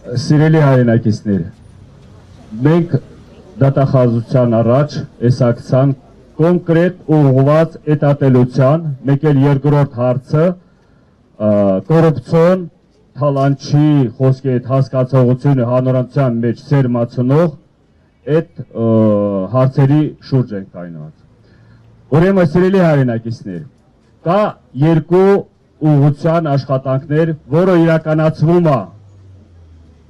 Սիրելի հայրենակիցներ, մենք դատախազության առաջ էսակցան կոնկրետ ուղղված էտատելության, մեկ էլ երկրորդ հարցը կոռուպցիոն թալանչի խոսքի այդ հասկացողությունը հանրության մեջ սերմացնող այդ հարցերի շուրջ են կայնված։ Ուրեմն սիրելի հայրենակիցներ, կա երկու ուղղության աշխատանքներ, որը իրականացվում է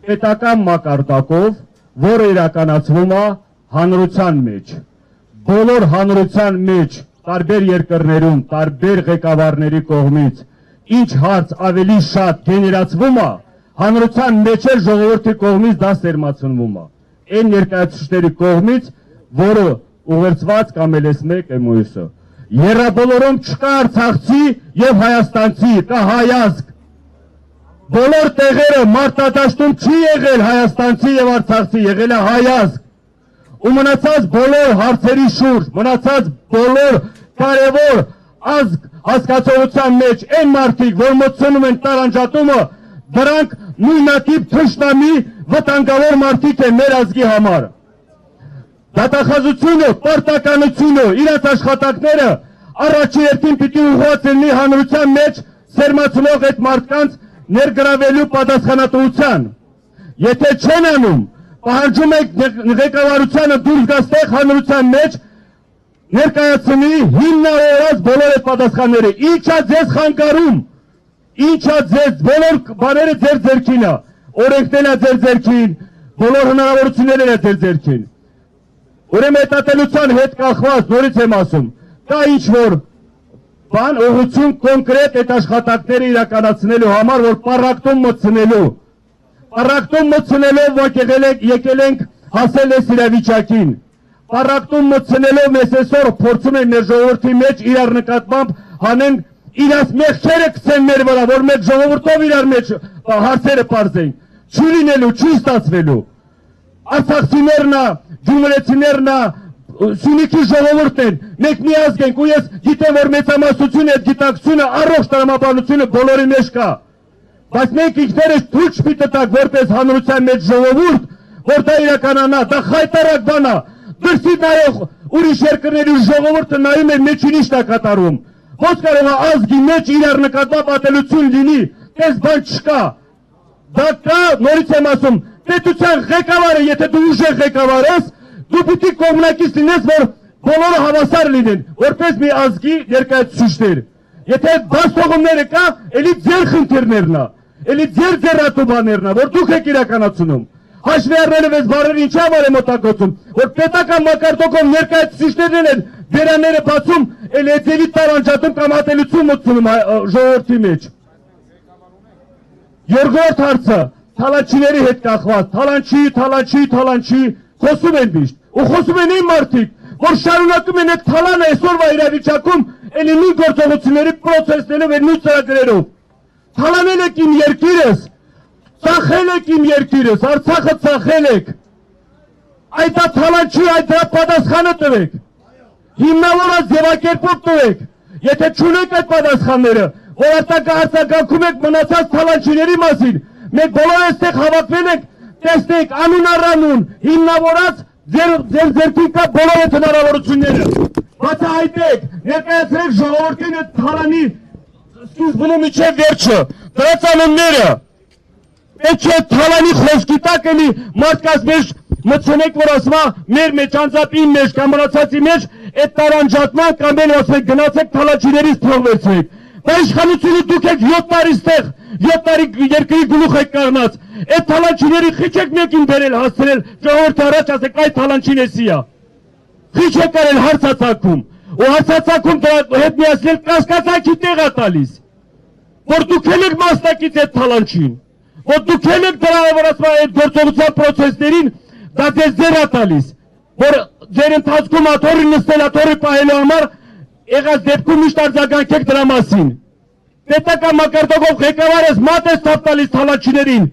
պետական մակարդակով, որը իրականացվում է հանրության մեջ։ Բոլոր հանրության մեջ տարբեր երկրներում, տարբեր ղեկավարների կողմից ինչ հարց ավելի շատ գեներացվում է, հանրության մեջ էլ ժողովրդի կողմից դա սերմացնվում է։ Այն ներկայացուցիչների կողմից, որը ուղերձված կամ էլ էս մեկ MOS-ը։ Եռաբոլորում չկա արցախցի եւ հայաստանցի, կա հայազգ։ Բոլոր տեղերը մարտադաշտում չի եղել հայաստանցի եւ արցախցի, եղել է հայազգ։ Ու մնացած բոլոր հարցերի շուրջ, մնացած բոլոր կարևոր ազգ հասկացողության մեջ այն մարդիկ, որ մտցնում են տարանջատումը, դրանք նույնատիպ թշնամի վտանգավոր մարդիկ են մեր ազգի համար։ Դատախազությունը, պարտականությունը, իրաց աշխատանքները առաջի հերթին պիտի ուղղված լինի հանրության մեջ սերմացնող այդ մարդկանց ներգրավելու պատասխանատվության։ Եթե չեն անում, պահանջում եք ղեկավարությանը դուրս գալ հանրության մեջ ներկայացնի հիմնավորած բոլոր այդ պատասխանները։ Ինչա ձեզ խանգարում, ինչա ձեզ բոլոր բաները ձեր ձեռքին է, օրենքներն է ձեր ձեռքին, բոլոր հնարավորություններն է ձեր ձեռքին։ Ուրեմն հետատելության հետ կախված նորից եմ ասում, կա ինչ-որ բան ուղղություն կոնկրետ այդ աշխատանքները իրականացնելու համար, որ պառակտում մտցնելով եկել ենք հասել այս իրավիճակին։ Պառակտում մտցնելով մեզ այսօր փորձում են մեր ժողովրդի մեջ իրար նկատմամբ հանեն իրաց մեղքերը գցեն մեր վրա, որ մենք ժողովրդով իրար մեջ հարցերը պարզենք։ Չի լինելու, չի ստացվելու։ Արցախցիներն է, գյումրեցիներն է, Սյունիքի ժողովուրդն են, մենք մի ազգ ենք ու ես գիտեմ, որ մեծամասնությունը այդ գիտակցությունը, առողջ տրամաբանությունը բոլորի մեջ կա։ Բայց մենք ինքներս թույլ չպիտի տանք որպես հանրության մեջ ժողովուրդ, որ դա իրականանա, դա խայտարակ բան է։ Դրսի նայող ուրիշ երկրների ժողովուրդը նայում է մեջին ինչ է կատարվում։ Ոնց կարող է ազգի մեջ իրար նկատմամբ ատելություն լինի, այս բան չկա։ Դա կա, նորից եմ ասում, պետության ղեկավարը, եթե դու ուժեղ ղեկավար ես, դու պիտի կողմնակից լինես, որ բոլորը հավասար լինեն, որպես մի ազգի ներկայացուցիչներ։ Եթե բացթողումները կա, էլի ձեր խնդիրներն է, էլի ձեր ձեռատուբաներն է, որ դուք եք իրականացնում։ Հաշվի առնելով այս բառերը ինչա վար եմ օտագործում, որ պետական մակարդակով ներկայացուցիչներն են բերանները բացում, էլ էջերի տարանջատում կամ ատելություն մտցնում ժողովրդի մեջ։ Երկրորդ հարցը թալանչիների հետ կախված, թալանչի, խոսում են միշտ, ու խոսում են այն մարդիկ, որ շարունակում են այդ թալանը այսօրվա իրավիճակում, էլի նույն գործողությունների պրոցեսներով են նույն ծրագրերով։ Թալանել եք իմ երկիրս, ծախել եք իմ երկիրս, Արցախը ծախել եք։ Այդ թալանչի այդ պատասխանը տվեք։ Հիմնավորած ձևակերպով տվեք։ Եթե չունեք այդ պատասխանները, որ արտակարգում եք մնացած թալանչիների մասին, մենք բոլոր այստեղ հավաքվել ենք, տեսնենք անուն առանուն, հիմնավորած ձեր ձեռքին կա բոլոր այդ հնարավորությունները։ Բացահայտեք, ներկայացրեք ժողովրդին այդ թալանի սկիզբն ու մինչև վերջը, դրանց անունները։ Պետք է թալանի խոսքի տակ էլի մարդկանց մեջ մտցնեք, որ ասում է մեր մեջ, անձամբ իմ մեջ կամ մնացածի մեջ այդ տարանջատման կամ էլ ասեք գնացեք թալանչիներից փող վերցրեք։ Բայց իշխանությունը դուք եք 7 տարի ստեղ, 7 տարի երկրի գլուխ եք կառնած։ Այդ թալանչիների խիչ եք մեկին բերել, հասցրել ժողովրդի առաջ ասեք այդ թալանչին էսի է։ Խիչ եք կարել հարցացակում, ու հարցացակում դրա հետ միացնել կասկածանքի տեղ է տալիս, որ դուք եք մասնակից այդ թալանչին, որ դուք եք դրա վրա այդ գործողության պրոցեսներին, դա ձեր է տալիս, որ ձեր ընթացքում աթոռի նստել, աթոռի պահելու համար եղած դեպքում միշտ արձագանքեք դրա մասին։ Պետական մակարդակով ղեկավարս մատ ես թափ տալիս թալանչիներին,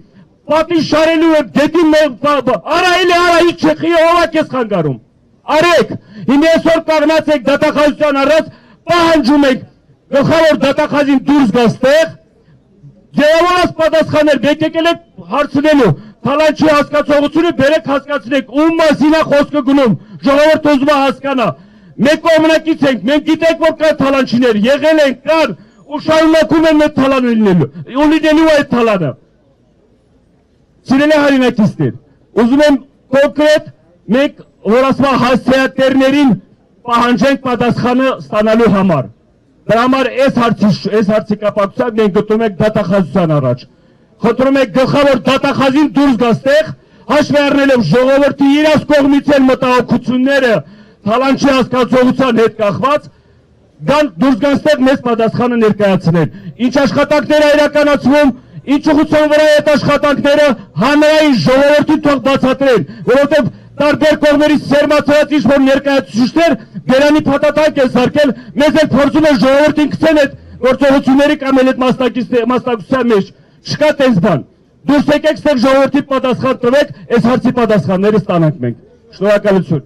պատի շարելու է դեպի արա էլի արա ինչ չխի ովակ ես խանգարում։ Արեք, հիմա այսօր կանգնած եք դատախազության առած, պահանջում եք գլխավոր դատախազին դուրս գա ստեղ, ձևավորած պատասխաններ եկել եք հարցնելու, Թալանչի հասկացողությունը բերեք հասկացնեք, ում մասին է խոսքը գնում, ժողովուրդը ուզում է հասկանա։ Մենք կողմնակից ենք, մենք գիտենք, որ կան թալանչիներ, եղել են, կան, ու շարունակում են մեր թալանը լինելու, ու լինելու այդ թալանը։ Սիրելի հայրենակիցներ, ուզում եմ կոնկրետ մենք, որ ասում է հասցեատերներին պահանջենք պատասխանը ստանալու համար։ Դրա համար այս հարցի կապակցությամբ մենք գտնում ենք դատախազության առաջ։ Խնդրում ենք գլխավոր դատախազին դուրս գաստեղ, հաշվի առնելով ժողովրդի իրաց կողմից են մտահոգությունները թալանչի հասկացողության հետ կախված, դուրս գաստեղ մեզ պատասխանը ներկայացնեն։ Ինչ աշխատանքներ է իրականացվում, ինչ ուղղության վրա այդ աշխատանքները հանրային ժողովրդին թող բացատրեն, որովհետև տարբեր կողմերից սերմացած ինչ-որ ներկայացուցիչներ բերանի փաթաթանք են սարքել, մեզ էլ փորձում են ժողովրդին գցեն այդ գործողությունների կամ էլ այդ մասնակցության մեջ, չկա տես բան։ Դուրս եկեք ստեղ ժողովրդի պատասխան տվեք, այս հարցի պատասխանները ստանանք մենք։ Շնորհակալություն։